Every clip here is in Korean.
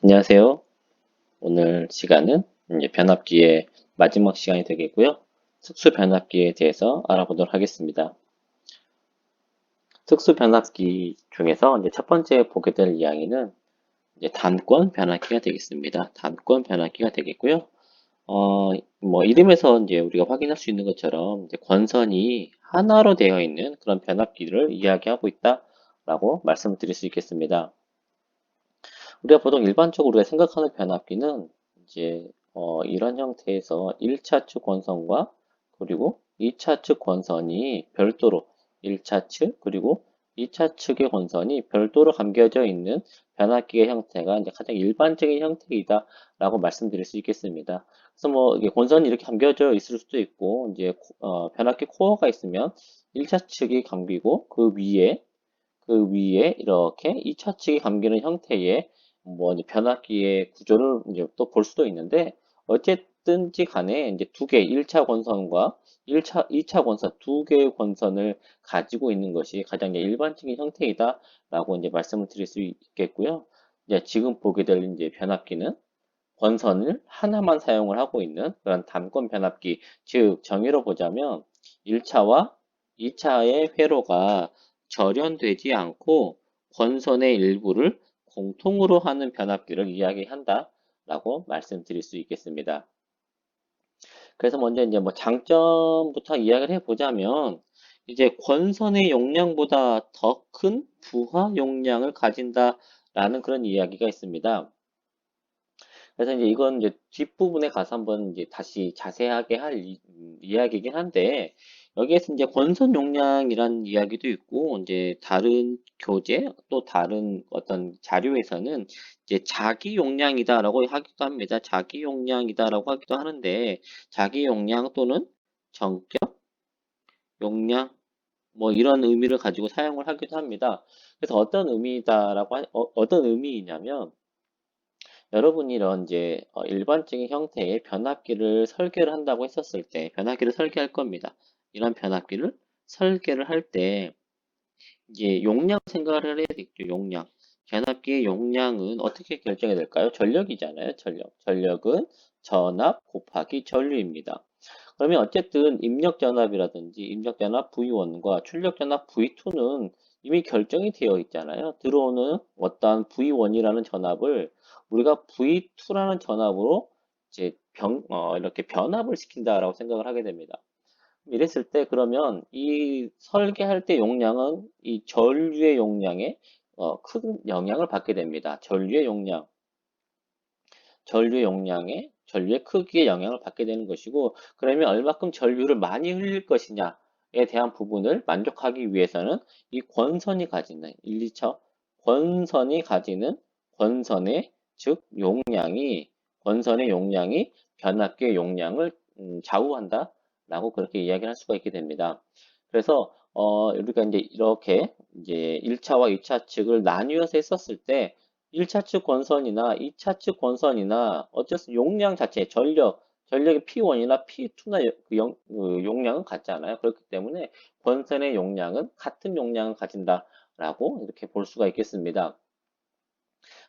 안녕하세요. 오늘 시간은 이제 변압기의 마지막 시간이 되겠고요. 특수 변압기에 대해서 알아보도록 하겠습니다. 특수 변압기 중에서 이제 첫 번째 보게 될 이야기는 이제 단권 변압기가 되겠습니다. 단권 변압기가 되겠고요. 뭐 이름에서 이제 우리가 확인할 수 있는 것처럼 이제 권선이 하나로 되어 있는 그런 변압기를 이야기하고 있다라고 말씀을 드릴 수 있겠습니다. 우리가 보통 일반적으로 우리가 생각하는 변압기는 이제 이런 형태에서 1차 측 권선과 그리고 2차 측 권선이 별도로 1차 측 그리고 2차 측의 권선이 별도로 감겨져 있는 변압기의 형태가 이제 가장 일반적인 형태이다라고 말씀드릴 수 있겠습니다. 그래서 뭐 이게 권선이 이렇게 감겨져 있을 수도 있고 이제 변압기 코어가 있으면 1차 측이 감기고 그 위에 이렇게 2차 측이 감기는 형태의 뭐 이제 변압기의 구조를 이제 또 볼 수도 있는데 어쨌든지 간에 이제 두 개, 1차 권선과 2차 권선 두 개의 권선을 가지고 있는 것이 가장 이제 일반적인 형태이다라고 이제 말씀을 드릴 수 있겠고요. 이제 지금 보게 될 이제 변압기는 권선을 하나만 사용을 하고 있는 그런 단권 변압기, 즉 정의로 보자면 1차와 2차의 회로가 절연되지 않고 권선의 일부를 공통으로 하는 변압기를 이야기한다라고 말씀드릴 수 있겠습니다. 그래서 먼저 이제 뭐 장점부터 이야기를 해보자면 이제 권선의 용량보다 더 큰 부하 용량을 가진다라는 그런 이야기가 있습니다. 그래서 이제 이건 이제 뒷부분에 가서 한번 이제 다시 자세하게 할 이야기이긴 한데, 여기에서 이제 권선 용량이란 이야기도 있고, 이제 다른 교재, 또 다른 어떤 자료에서는 이제 자기 용량이다라고 하기도 합니다. 자기 용량이다라고 하기도 하는데, 자기 용량 또는 전격 용량, 뭐 이런 의미를 가지고 사용을 하기도 합니다. 그래서 어떤 의미이냐면, 여러분이 이런 이제 일반적인 형태의 변압기를 설계를 한다고 했었을 때 변압기를 설계할 겁니다. 이런 변압기를 설계를 할 때 이제 용량 생각을 해야 되겠죠. 용량. 변압기의 용량은 어떻게 결정이 될까요? 전력이잖아요. 전력. 전력은 전압 곱하기 전류입니다. 그러면 어쨌든 입력전압이라든지 입력전압 V1과 출력전압 V2는 이미 결정이 되어 있잖아요. 들어오는 어떠한 V1이라는 전압을 우리가 V2라는 전압으로 이제 이렇게 변압을 시킨다라고 생각을 하게 됩니다. 이랬을 때 그러면 이 설계할 때 용량은 이 전류의 용량에 큰 영향을 받게 됩니다. 전류의 크기에 영향을 받게 되는 것이고, 그러면 얼마큼 전류를 많이 흘릴 것이냐에 대한 부분을 만족하기 위해서는 이 권선이 가지는 1, 2차 권선이 가지는 권선의 즉 권선의 용량이 변압기의 용량을 좌우한다라고 그렇게 이야기할 수가 있게 됩니다. 그래서 우리가 이제 이렇게 이제 1차와 2차 측을 나뉘어서 했었을 때 1차 측 권선이나 2차 측 권선이나 어쨌든 용량 자체, 전력의 P1이나 P2나 그 용량은 같지 않아요. 그렇기 때문에 권선의 용량은 같은 용량을 가진다라고 이렇게 볼 수가 있겠습니다.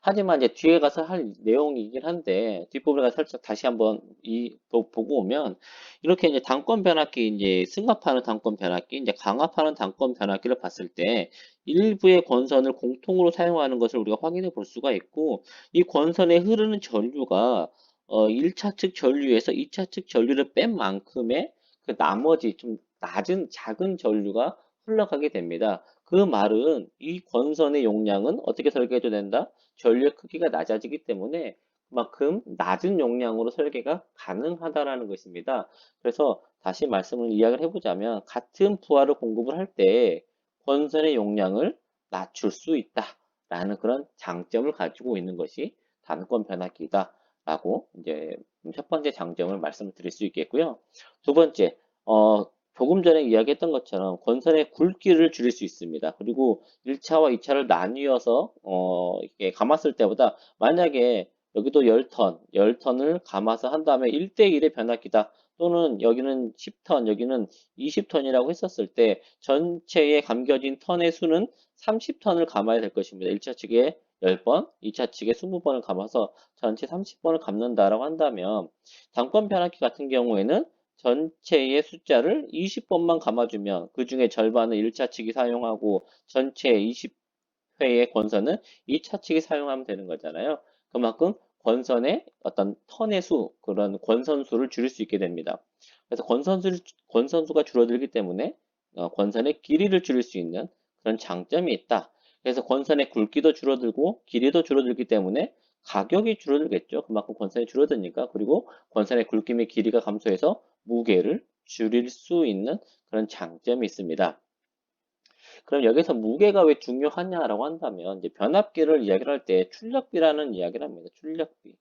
하지만 이제 뒤에 가서 할 내용이긴 한데 뒷부분에 가서 살짝 다시 한번 보고 오면 이렇게 이제 단권 변압기 이제 승합하는 단권 변압기 이제 강압하는 단권 변압기를 봤을 때 일부의 권선을 공통으로 사용하는 것을 우리가 확인해 볼 수가 있고 이 권선에 흐르는 전류가 1차 측 전류에서 2차 측 전류를 뺀 만큼의 그 나머지 좀 낮은 작은 전류가 흘러가게 됩니다. 그 말은 이 권선의 용량은 어떻게 설계해도 된다? 전류의 크기가 낮아지기 때문에 그만큼 낮은 용량으로 설계가 가능하다라는 것입니다. 그래서 다시 말씀을 이야기를 해보자면 같은 부하를 공급을 할 때 권선의 용량을 낮출 수 있다라는 그런 장점을 가지고 있는 것이 단권 변압기다라고 이제 첫 번째 장점을 말씀을 드릴 수 있겠고요. 두 번째, 조금 전에 이야기했던 것처럼 권선의 굵기를 줄일 수 있습니다. 그리고 1차와 2차를 나뉘어서 이렇게 감았을 때보다 만약에 여기도 10턴을 감아서 한 다음에 1대1의 변압기다. 또는 여기는 10턴, 여기는 20턴이라고 했었을 때 전체에 감겨진 턴의 수는 30턴을 감아야 될 것입니다. 1차 측에 10번, 2차 측에 20번을 감아서 전체 30번을 감는다라고 한다면 단권 변압기 같은 경우에는 전체의 숫자를 20번만 감아주면 그 중에 절반은 1차 측이 사용하고 전체 20회의 권선은 2차 측이 사용하면 되는 거잖아요. 그만큼 권선의 어떤 턴의 수, 그런 권선 수를 줄일 수 있게 됩니다. 그래서 권선수가 줄어들기 때문에 권선의 길이를 줄일 수 있는 그런 장점이 있다. 그래서 권선의 굵기도 줄어들고 길이도 줄어들기 때문에 가격이 줄어들겠죠. 그만큼 권선이 줄어드니까. 그리고 권선의 굵기 및 길이가 감소해서 무게를 줄일 수 있는 그런 장점이 있습니다. 그럼 여기서 무게가 왜 중요하냐라고 한다면 이제 변압기를 이야기를 할 때 출력비라는 이야기를 합니다. 출력비.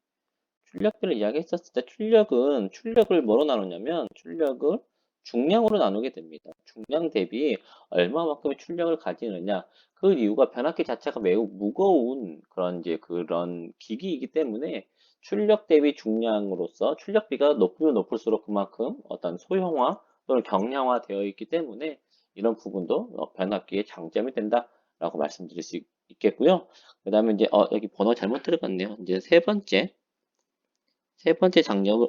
출력비를 이야기했었을 때 출력을 뭐로 나누냐면 출력을 중량으로 나누게 됩니다. 중량 대비 얼마만큼의 출력을 가지느냐. 그 이유가 변압기 자체가 매우 무거운 그런 기기이기 때문에 출력 대비 중량으로서 출력비가 높으면 높을수록 그만큼 어떤 소형화 또는 경량화 되어 있기 때문에 이런 부분도 변압기의 장점이 된다라고 말씀드릴 수 있겠고요. 그 다음에 이제 여기 번호 잘못 들어갔네요. 이제 세 번째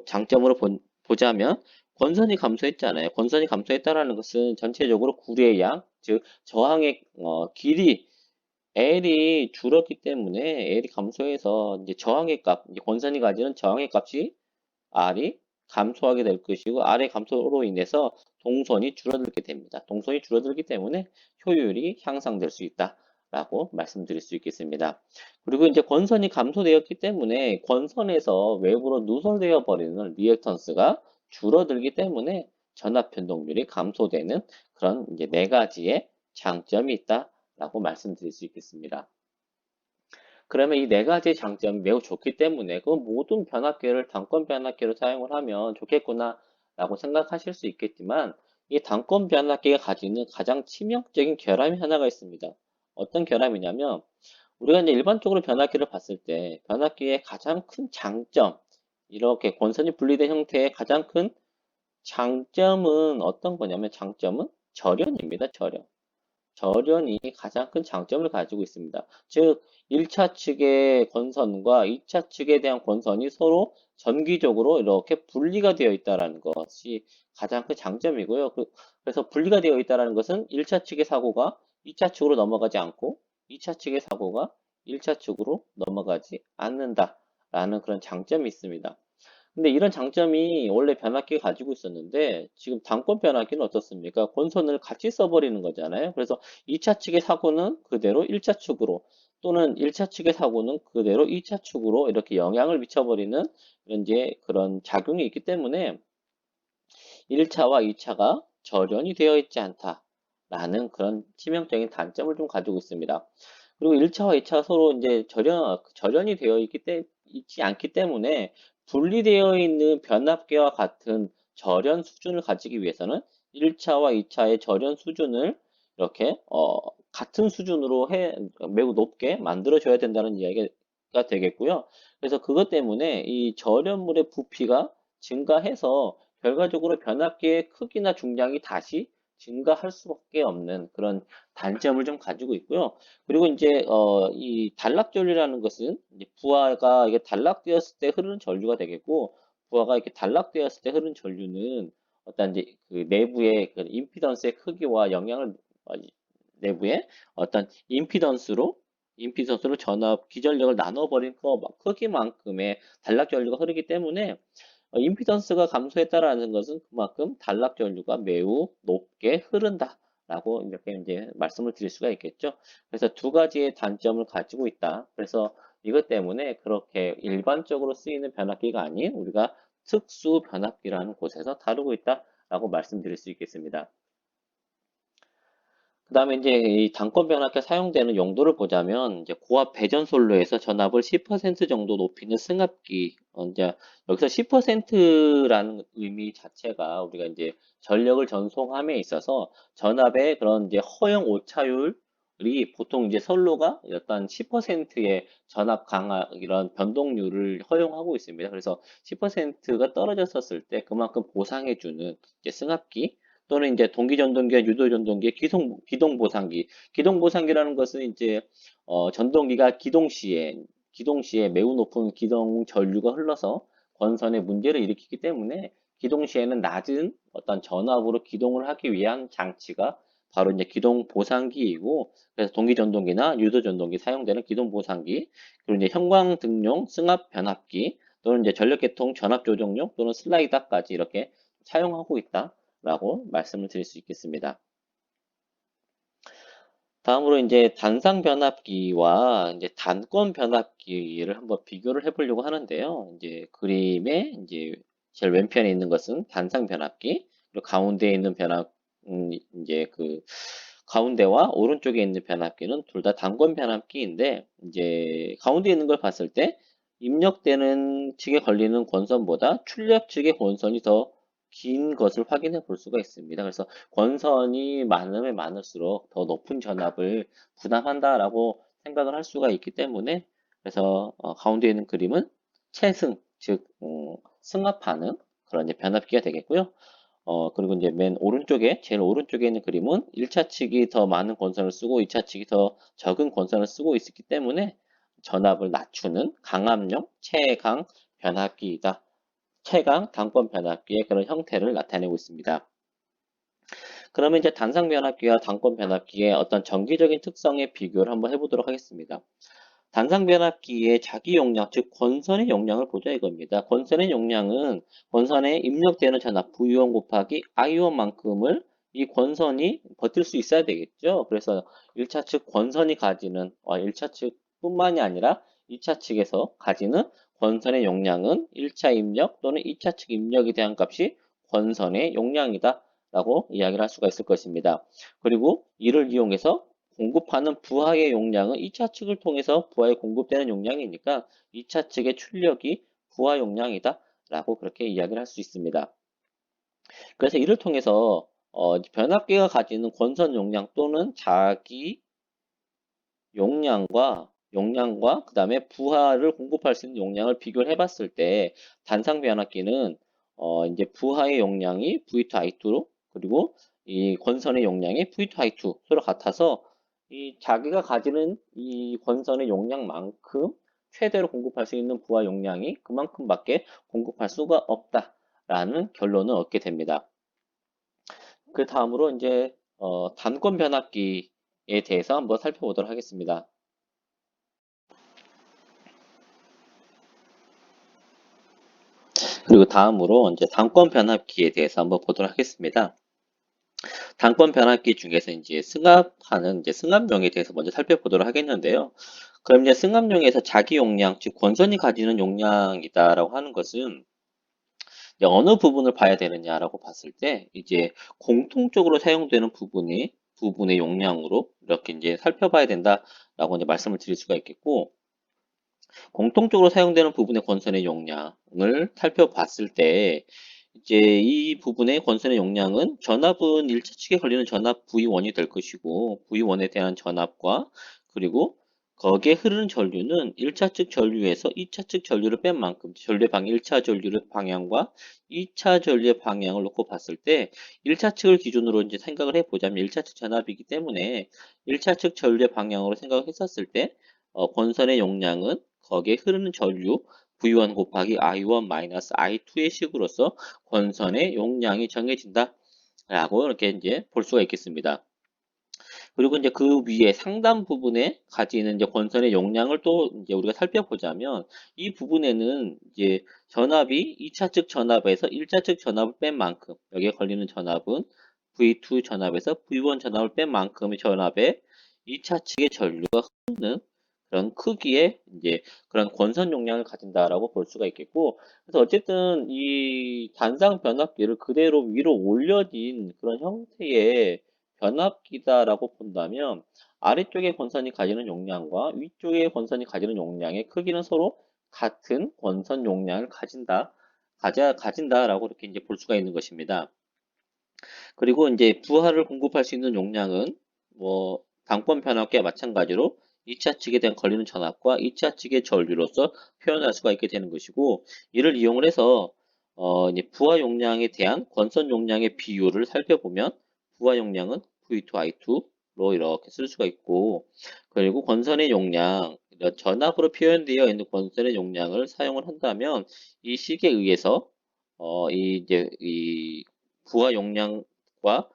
장점으로 보자면 권선이 감소했잖아요. 권선이 감소했다라는 것은 전체적으로 구리의 양, 즉 저항의 길이 L이 줄었기 때문에 L이 감소해서 이제 저항의 값, 이제 권선이 가지는 저항의 값이 R이 감소하게 될 것이고 R의 감소로 인해서 동선이 줄어들게 됩니다. 동선이 줄어들기 때문에 효율이 향상될 수 있다라고 말씀드릴 수 있겠습니다. 그리고 이제 권선이 감소되었기 때문에 권선에서 외부로 누설되어 버리는 리액턴스가 줄어들기 때문에 전압 변동률이 감소되는 그런 이제 네 가지의 장점이 있다라고 말씀드릴 수 있겠습니다. 그러면 이 네 가지 장점이 매우 좋기 때문에 그 모든 변압기를 단권 변압기로 사용을 하면 좋겠구나 라고 생각하실 수 있겠지만 이 단권 변압기가 가지는 가장 치명적인 결함이 하나가 있습니다. 어떤 결함이냐면 우리가 이제 일반적으로 변압기를 봤을 때 변압기의 가장 큰 장점, 이렇게 권선이 분리된 형태의 가장 큰 장점은 어떤 거냐면 장점은 절연입니다. 절연. 절연이 가장 큰 장점을 가지고 있습니다. 즉, 1차 측의 권선과 2차 측에 대한 권선이 서로 전기적으로 이렇게 분리가 되어 있다는 것이 가장 큰 장점이고요. 그래서 분리가 되어 있다는 것은 1차 측의 사고가 2차 측으로 넘어가지 않고 2차 측의 사고가 1차 측으로 넘어가지 않는다라는 그런 장점이 있습니다. 근데 이런 장점이 원래 변압기가 가지고 있었는데 지금 단권 변압기는 어떻습니까? 권선을 같이 써버리는 거잖아요. 그래서 2차 측의 사고는 그대로 1차 측으로 또는 1차 측의 사고는 그대로 2차 측으로 이렇게 영향을 미쳐버리는 이제 그런 작용이 있기 때문에 1차와 2차가 절연이 되어 있지 않다라는 그런 치명적인 단점을 좀 가지고 있습니다. 그리고 1차와 2차가 서로 이제 절연이 되어 있지 않기 때문에 분리되어 있는 변압기와 같은 절연 수준을 가지기 위해서는 1차와 2차의 절연 수준을 이렇게 같은 수준으로 매우 높게 만들어줘야 된다는 이야기가 되겠고요. 그래서 그것 때문에 이 절연물의 부피가 증가해서 결과적으로 변압기의 크기나 중량이 다시 증가할 수밖에 없는 그런 단점을 좀 가지고 있고요. 그리고 이제 이 단락전류라는 것은 이제 부하가 이게 단락되었을 때 흐르는 전류가 되겠고 부하가 이렇게 단락되었을 때 흐르는 전류는 어떤 이제 그 내부의 그 임피던스의 크기와 영향을 내부의 어떤 임피던스로 전압 기전력을 나눠버린 그 크기만큼의 단락전류가 흐르기 때문에 임피던스가 감소했다라는 것은 그만큼 단락전류가 매우 높게 흐른다라고 이렇게 이제 말씀을 드릴 수가 있겠죠. 그래서 두 가지의 단점을 가지고 있다. 그래서 이것 때문에 그렇게 일반적으로 쓰이는 변압기가 아닌 우리가 특수 변압기라는 곳에서 다루고 있다라고 말씀드릴 수 있겠습니다. 그 다음에 이제 이 단권 변압기가 사용되는 용도를 보자면 이제 고압 배전 솔로에서 전압을 10% 정도 높이는 승합기. 이제 여기서 10%라는 의미 자체가 우리가 이제 전력을 전송함에 있어서 전압의 그런 이제 허용 오차율 보통 이제 선로가 어떤 10%의 전압 강하 이런 변동률을 허용하고 있습니다. 그래서 10%가 떨어졌었을 때 그만큼 보상해주는 이제 승합기 또는 이제 동기전동기와 유도전동기의 기동보상기. 기동보상기라는 것은 이제 전동기가 기동 시에 매우 높은 기동 전류가 흘러서 권선에 문제를 일으키기 때문에 기동 시에는 낮은 어떤 전압으로 기동을 하기 위한 장치가 바로 이제 기동 보상기이고, 그래서 동기전동기나 유도전동기 사용되는 기동 보상기, 그리고 이제 형광등용 승합 변압기 또는 이제 전력계통 전압 조정용 또는 슬라이더까지 이렇게 사용하고 있다라고 말씀을 드릴 수 있겠습니다. 다음으로 이제 단상 변압기와 이제 단권 변압기를 한번 비교를 해보려고 하는데요. 이제 그림에 이제 제일 왼편에 있는 것은 단상 변압기, 그리고 가운데에 있는 이제 그 가운데와 오른쪽에 있는 변압기는 둘 다 단권 변압기인데, 이제 가운데 있는 걸 봤을 때 입력되는 측에 걸리는 권선보다 출력 측의 권선이 더 긴 것을 확인해 볼 수가 있습니다. 그래서 권선이 많으면 많을수록 더 높은 전압을 부담한다라고 생각을 할 수가 있기 때문에, 그래서 가운데 있는 그림은 체승, 즉 승합하는 그런 이제 변압기가 되겠고요. 그리고 이제 제일 오른쪽에 있는 그림은 1차 측이 더 많은 권선을 쓰고 2차 측이 더 적은 권선을 쓰고 있기 때문에 전압을 낮추는 강압용 최강 변압기이다. 최강 단권 변압기의 그런 형태를 나타내고 있습니다. 그러면 이제 단상 변압기와 단권 변압기의 어떤 정기적인 특성의 비교를 한번 해보도록 하겠습니다. 단상 변압기의 자기 용량, 즉 권선의 용량을 보자 이겁니다. 권선의 용량은 권선에 입력되는 전압 V1 곱하기 I1만큼을 이 권선이 버틸 수 있어야 되겠죠. 그래서 1차 측 권선이 가지는 1차 측뿐만이 아니라 2차 측에서 가지는 권선의 용량은 1차 입력 또는 2차 측 입력에 대한 값이 권선의 용량이다 라고 이야기를 할 수가 있을 것입니다. 그리고 이를 이용해서 공급하는 부하의 용량은 2차 측을 통해서 부하에 공급되는 용량이니까 2차 측의 출력이 부하 용량이다 라고 그렇게 이야기를 할 수 있습니다. 그래서 이를 통해서 변압기가 가지는 권선 용량 또는 자기 용량과 그 다음에 부하를 공급할 수 있는 용량을 비교를 해봤을 때 단상 변압기는 이제 부하의 용량이 V2I2로, 그리고 이 권선의 용량이 V2I2 서로 같아서 이 자기가 가지는 이 권선의 용량만큼 최대로 공급할 수 있는 부하 용량이 그만큼밖에 공급할 수가 없다라는 결론을 얻게 됩니다. 그 다음으로 이제 단권 변압기에 대해서 한번 살펴보도록 하겠습니다. 그리고 다음으로 이제 단권 변압기에 대해서 한번 보도록 하겠습니다. 단권 변압기 중에서 이제 승합용에 대해서 먼저 살펴보도록 하겠는데요. 그럼 이제 승합용에서 자기 용량, 즉 권선이 가지는 용량이다라고 하는 것은 이제 어느 부분을 봐야 되느냐라고 봤을 때 이제 공통적으로 사용되는 부분의 용량으로 이렇게 이제 살펴봐야 된다라고 이제 말씀을 드릴 수가 있겠고, 공통적으로 사용되는 부분의 권선의 용량을 살펴봤을 때 이제 이 부분의 권선의 용량은 전압은 1차 측에 걸리는 전압 V1이 될 것이고, V1에 대한 전압과 그리고 거기에 흐르는 전류는 1차 측 전류에서 2차 측 전류를 뺀 만큼 전류의 1차 전류의 방향과 2차 전류의 방향을 놓고 봤을 때 1차 측을 기준으로 이제 생각을 해보자면 1차 측 전압이기 때문에 1차 측 전류의 방향으로 생각을 했었을 때 권선의 용량은 거기에 흐르는 전류 V1 곱하기 I1 마이너스 I2의 식으로서 권선의 용량이 정해진다 라고 이렇게 이제 볼 수가 있겠습니다. 그리고 이제 그 위에 상단 부분에 가지는 이제 권선의 용량을 또 이제 우리가 살펴보자면 이 부분에는 이제 전압이 2차 측 전압에서 1차 측 전압을 뺀 만큼, 여기에 걸리는 전압은 V2 전압에서 V1 전압을 뺀 만큼의 전압에 2차 측의 전류가 흐르는 그런 크기의 이제 그런 권선 용량을 가진다라고 볼 수가 있겠고, 그래서 어쨌든 이 단상 변압기를 그대로 위로 올려진 그런 형태의 변압기다라고 본다면 아래쪽의 권선이 가지는 용량과 위쪽의 권선이 가지는 용량의 크기는 서로 같은 권선 용량을 가진다라고 이렇게 이제 볼 수가 있는 것입니다. 그리고 이제 부하를 공급할 수 있는 용량은 뭐 당권 변압기와 마찬가지로 2차 측에 대한 걸리는 전압과 2차 측의 전류로서 표현할 수가 있게 되는 것이고, 이를 이용을 해서 이제 부하 용량에 대한 권선 용량의 비율을 살펴보면 부하 용량은 V2I2로 이렇게 쓸 수가 있고, 그리고 권선의 용량, 이런 전압으로 표현되어 있는 권선의 용량을 사용을 한다면 이 식에 의해서 이 부하 용량과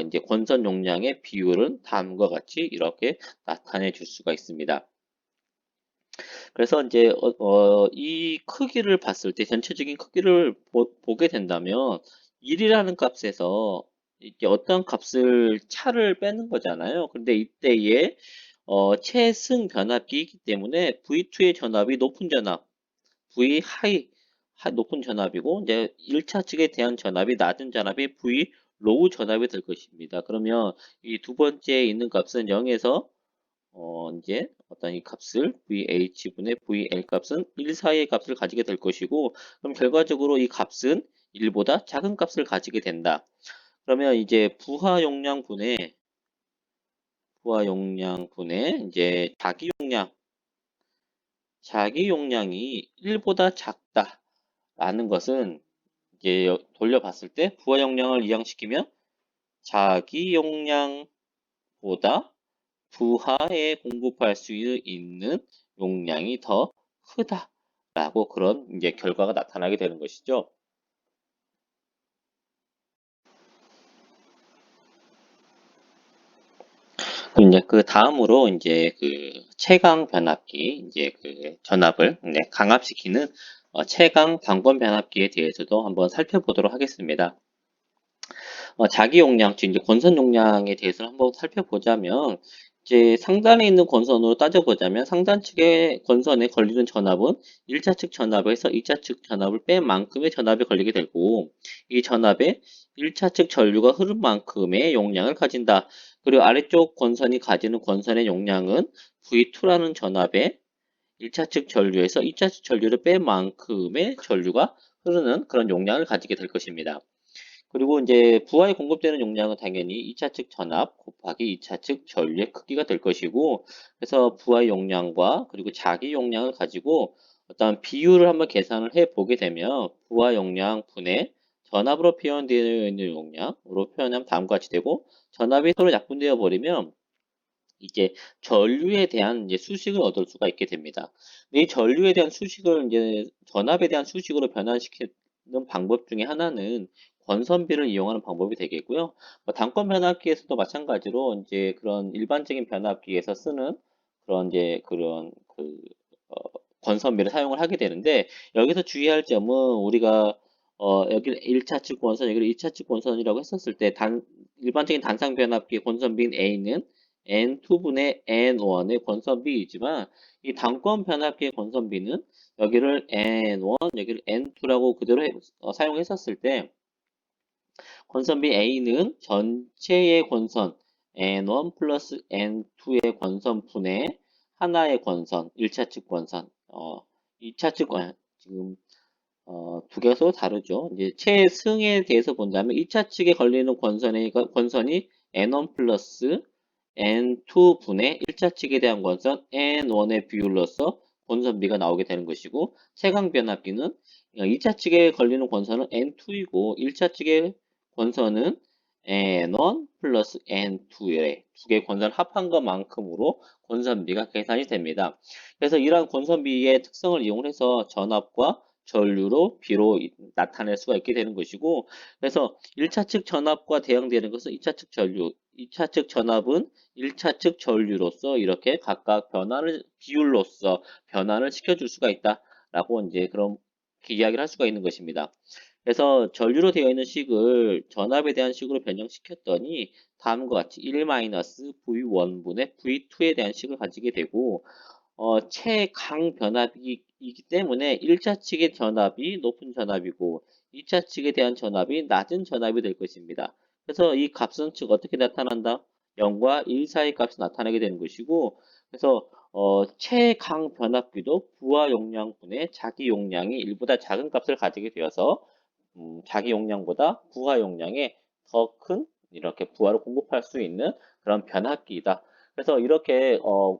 이제 권선 용량의 비율은 다음과 같이 이렇게 나타내 줄 수가 있습니다. 그래서 이제 이 크기를 봤을 때 전체적인 크기를 보게 된다면 1이라는 값에서 이게 어떤 값을 차를 빼는 거잖아요. 근데 이때에 최승 변압기이기 때문에 V2의 전압이 높은 전압, V 하이 높은 전압이고 이제 1차 측에 대한 전압이 낮은 전압이 V 로우 전압이 될 것입니다. 그러면 이 두 번째에 있는 값은 0에서 이제 어떤 이 값을 VH분의 VL 값은 1 사이의 값을 가지게 될 것이고, 그럼 결과적으로 이 값은 1보다 작은 값을 가지게 된다. 그러면 이제 부하 용량분의 이제 자기 용량이 1보다 작다라는 것은 이제 돌려봤을 때 부하 용량을 이항시키면 자기 용량보다 부하에 공급할 수 있는 용량이 더 크다라고 그런 이제 결과가 나타나게 되는 것이죠. 이제 그 다음으로 이제 그 채강 변압기 이제 그 전압을 강압시키는 채강 방권 변압기에 대해서도 한번 살펴보도록 하겠습니다. 자기 용량, 즉 이제 권선 용량에 대해서 한번 살펴보자면 이제 상단에 있는 권선으로 따져보자면 상단 측의 권선에 걸리는 전압은 1차 측 전압에서 2차 측 전압을 뺀 만큼의 전압이 걸리게 되고 이 전압에 1차 측 전류가 흐른 만큼의 용량을 가진다. 그리고 아래쪽 권선이 가지는 권선의 용량은 V2라는 전압에 1차 측 전류에서 2차 측 전류를 뺀 만큼의 전류가 흐르는 그런 용량을 가지게 될 것입니다. 그리고 이제 부하에 공급되는 용량은 당연히 2차 측 전압 곱하기 2차 측 전류의 크기가 될 것이고, 그래서 부하 용량과 그리고 자기 용량을 가지고 어떤 비율을 한번 계산을 해 보게 되면 부하 용량 분의 전압으로 표현되어 있는 용량으로 표현하면 다음과 같이 되고, 전압이 서로 약분되어 버리면 이제 전류에 대한 이제 수식을 얻을 수가 있게 됩니다. 이 전류에 대한 수식을 이제 전압에 대한 수식으로 변환시키는 방법 중에 하나는 권선비를 이용하는 방법이 되겠고요. 단권 변압기에서도 마찬가지로 이제 그런 일반적인 변압기에서 쓰는 그런 이제 그런 어, 권선비를 사용을 하게 되는데, 여기서 주의할 점은 우리가 여기를 1차 측 권선, 여기를 2차 측 권선이라고 했었을 때 일반적인 단상 변압기의 권선비인 A는 N2분의 N1의 권선비이지만 이 단권 변압기의 권선비는 여기를 N1, 여기를 N2라고 그대로 사용했었을 때 권선비 A는 전체의 권선 N1 플러스 N2의 권선분의 하나의 권선, 1차 측 권선, 2차 측 권선, 지금 두 개가 서로 다르죠. 이제 최승에 대해서 본다면 2차 측에 걸리는 권선이 N1 플러스 N2분의 1차 측에 대한 권선 N1의 비율로서 권선비가 나오게 되는 것이고, 최강 변압기는 2차 측에 걸리는 권선은 N2이고 1차 측의 권선은 N1 플러스 N2의 두 개의 권선을 합한 것만큼으로 권선비가 계산이 됩니다. 그래서 이러한 권선비의 특성을 이용해서 전압과 전류로 비로 나타낼 수가 있게 되는 것이고, 그래서 1차 측 전압과 대응되는 것은 2차 측 전류, 2차 측 전압은 1차 측 전류로서 이렇게 각각 비율로서 변환을 시켜줄 수가 있다라고 이제 그런 이야기를 할 수가 있는 것입니다. 그래서 전류로 되어 있는 식을 전압에 대한 식으로 변형시켰더니 다음과 같이 1-V1분의 V2에 대한 식을 가지게 되고, 최강 변압이기 때문에 1차 측의 전압이 높은 전압이고 2차 측에 대한 전압이 낮은 전압이 될 것입니다. 그래서 이 값은 즉 어떻게 나타난다? 0과 1 사이 값이 나타나게 되는 것이고, 그래서 최강 변압기도 부하 용량분의 자기 용량이 1보다 작은 값을 가지게 되어서 자기 용량보다 부하 용량에 더 큰 이렇게 부하를 공급할 수 있는 그런 변압기이다. 그래서 이렇게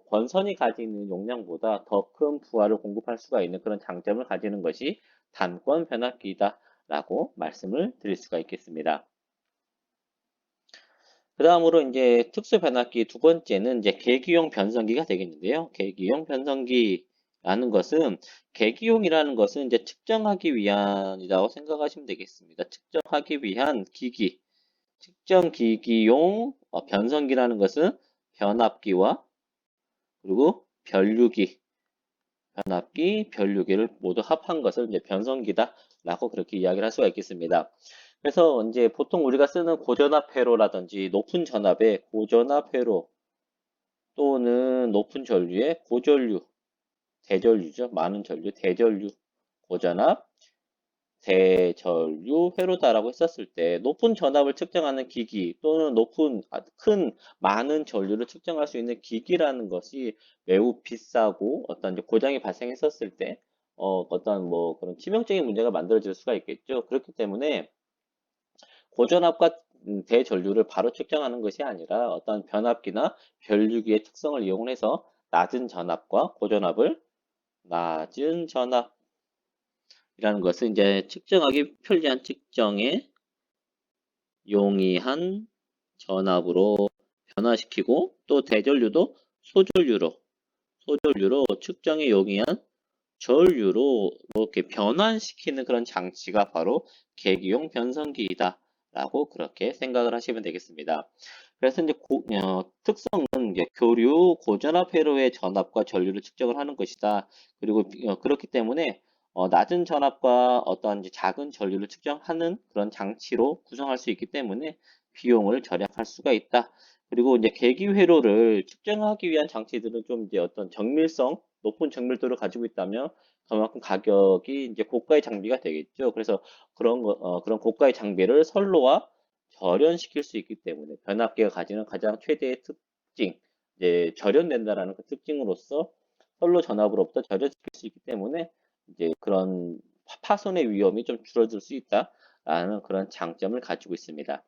권선이 가지는 용량보다 더 큰 부하를 공급할 수가 있는 그런 장점을 가지는 것이 단권 변압기다라고 말씀을 드릴 수가 있겠습니다. 그 다음으로 이제 특수 변압기 두 번째는 이제 계기용 변성기가 되겠는데요. 계기용 변성기라는 것은 계기용이라는 것은 이제 측정하기 위한이라고 생각하시면 되겠습니다. 측정하기 위한 기기, 측정 기기용 변성기라는 것은 변압기와 그리고 변류기, 변압기, 변류기를 모두 합한 것을 이제 변성기다라고 그렇게 이야기를 할 수가 있겠습니다. 그래서 이제 보통 우리가 쓰는 고전압 회로라든지 높은 전압의 고전압 회로 또는 높은 전류의 고전류, 대전류죠. 많은 전류, 대전류, 고전압, 대전류 회로다라고 했었을 때 높은 전압을 측정하는 기기 또는 큰 많은 전류를 측정할 수 있는 기기라는 것이 매우 비싸고 어떤 이제 고장이 발생했었을 때 어떤 뭐 그런 치명적인 문제가 만들어질 수가 있겠죠. 그렇기 때문에 고전압과 대전류를 바로 측정하는 것이 아니라 어떤 변압기나 변류기의 특성을 이용해서 낮은 전압 이라는 것은 이제 측정하기 편리한 측정에 용이한 전압으로 변화시키고 또 대전류도 소전류로 측정에 용이한 전류로 이렇게 변환시키는 그런 장치가 바로 계기용 변성기이다라고 그렇게 생각을 하시면 되겠습니다. 그래서 이제 특성은 이제 교류 고전압 회로의 전압과 전류를 측정을 하는 것이다. 그리고 그렇기 때문에 낮은 전압과 어떤 이제 작은 전류를 측정하는 그런 장치로 구성할 수 있기 때문에 비용을 절약할 수가 있다. 그리고 이제 계기 회로를 측정하기 위한 장치들은 좀 이제 어떤 높은 정밀도를 가지고 있다면 그만큼 가격이 이제 고가의 장비가 되겠죠. 그래서 그런 고가의 장비를 선로와 절연시킬 수 있기 때문에 변압기가 가지는 가장 최대의 특징, 이제 절연된다라는 그 특징으로서 선로 전압으로부터 절연시킬 수 있기 때문에 이제 그런 파손의 위험이 좀 줄어들 수 있다라는 그런 장점을 가지고 있습니다.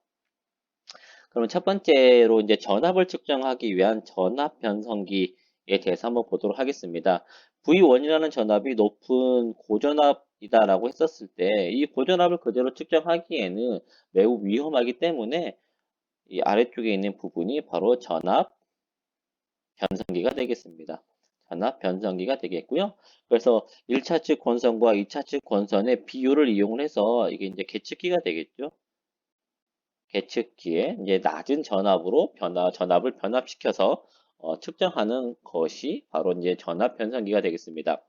그러면 첫 번째로 이제 전압을 측정하기 위한 전압 변성기에 대해서 한번 보도록 하겠습니다. V1이라는 전압이 높은 고전압이다라고 했었을 때 이 고전압을 그대로 측정하기에는 매우 위험하기 때문에 이 아래쪽에 있는 부분이 바로 전압 변성기가 되겠습니다. 전압 변성기가 되겠고요. 그래서 1차 측 권선과 2차 측 권선의 비율을 이용해서 이게 이제 계측기가 되겠죠. 계측기에 이제 낮은 전압을 변압시켜서 측정하는 것이 바로 이제 전압 변성기가 되겠습니다.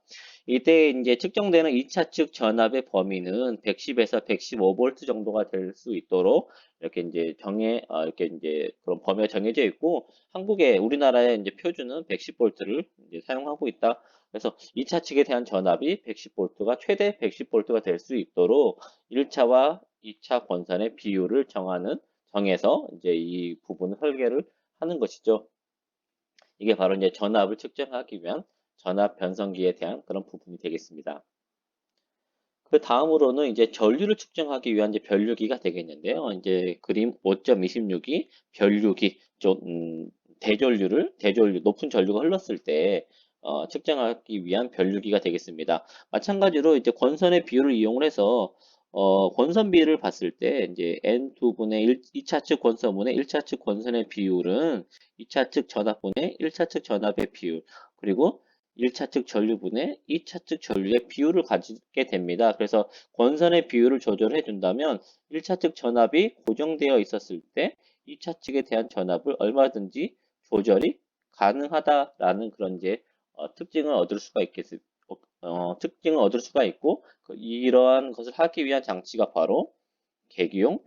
이때 이제 측정되는 2차 측 전압의 범위는 110에서 115V 정도가 될 수 있도록 이렇게 이제 이렇게 이제 그런 범위가 정해져 있고 우리나라의 이제 표준은 110V를 이제 사용하고 있다. 그래서 2차 측에 대한 전압이 110V가 최대 110V가 될 수 있도록 1차와 2차 권선의 비율을 정해서 이제 이 부분을 설계를 하는 것이죠. 이게 바로 이제 전압을 측정하기 위한 전압 변성기에 대한 그런 부분이 되겠습니다. 그 다음으로는 이제 전류를 측정하기 위한 이제 변류기가 되겠는데요. 이제 그림 5.26이 변류기, 높은 전류가 흘렀을 때 측정하기 위한 변류기가 되겠습니다. 마찬가지로 이제 권선의 비율을 이용을 해서 권선비를 봤을 때 이제 N2분의 2차 측 권선분의 1차 측 권선의 비율은 2차 측 전압분의 1차 측 전압의 비율 그리고 1차 측 전류분의 2차 측 전류의 비율을 가지게 됩니다. 그래서 권선의 비율을 조절해 준다면 1차 측 전압이 고정되어 있었을 때 2차 측에 대한 전압을 얼마든지 조절이 가능하다라는 그런 이제 특징을 얻을 수가 있고 이러한 것을 하기 위한 장치가 바로 계기용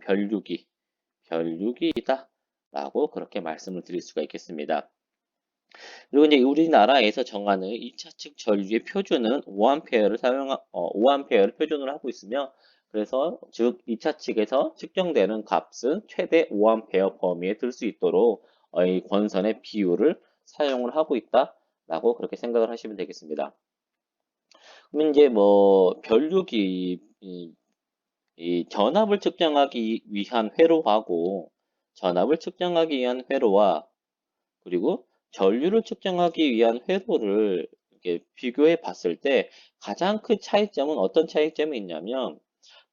변류기이다라고 그렇게 말씀을 드릴 수가 있겠습니다. 그리고 이제 우리나라에서 정하는 2차 측 전류의 표준은 5A를 표준으로 하고 있으며 그래서 즉 2차 측에서 측정되는 값은 최대 5A 범위에 들 수 있도록 이 권선의 비율을 사용을 하고 있다라고 그렇게 생각을 하시면 되겠습니다. 그럼 이제 뭐 변류기 이 전압을 측정하기 위한 회로와 그리고 전류를 측정하기 위한 회로를 이렇게 비교해 봤을 때 가장 큰 차이점은 어떤 차이점이 있냐면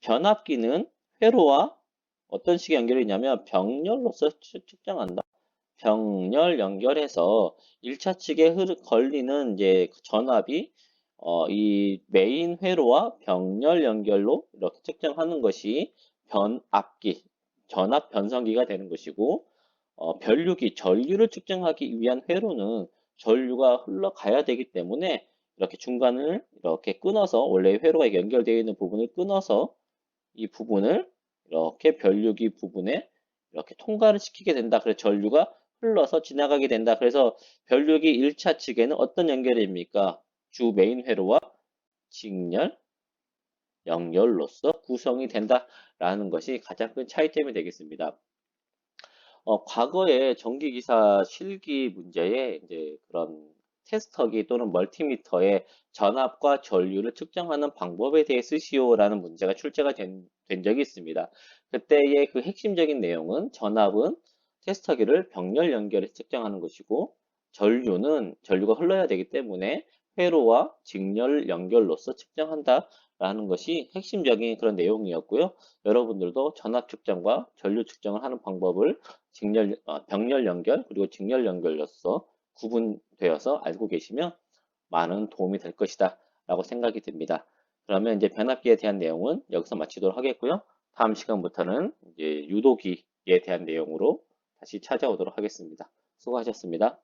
변압기는 회로와 어떤 식의 연결이 있냐면 병렬로서 측정한다. 병렬 연결해서 1차 측에 걸리는 이제 전압이 이 메인 회로와 병렬 연결로 이렇게 측정하는 것이 변압기, 전압 변성기가 되는 것이고 변류기, 전류를 측정하기 위한 회로는 전류가 흘러가야 되기 때문에 이렇게 중간을 이렇게 끊어서 원래 회로가 연결되어 있는 부분을 끊어서 이 부분을 이렇게 변류기 부분에 이렇게 통과를 시키게 된다. 그래서 전류가 흘러서 지나가게 된다. 그래서 변류기 1차 측에는 어떤 연결입니까? 주 메인 회로와 직렬 연결로서 구성이 된다라는 것이 가장 큰 차이점이 되겠습니다. 과거에 전기기사 실기 문제에 이제 그런 테스터기 또는 멀티미터의 전압과 전류를 측정하는 방법에 대해 쓰시오라는 문제가 출제가 된 적이 있습니다. 그때의 그 핵심적인 내용은 전압은 테스터기를 병렬 연결해서 측정하는 것이고 전류가 흘러야 되기 때문에 회로와 직렬 연결로서 측정한다라는 것이 핵심적인 그런 내용이었고요. 여러분들도 전압 측정과 전류 측정을 하는 방법을 병렬 연결 그리고 직렬 연결로서 구분되어서 알고 계시면 많은 도움이 될 것이다 라고 생각이 듭니다. 그러면 이제 변압기에 대한 내용은 여기서 마치도록 하겠고요. 다음 시간부터는 이제 유도기에 대한 내용으로 다시 찾아오도록 하겠습니다. 수고하셨습니다.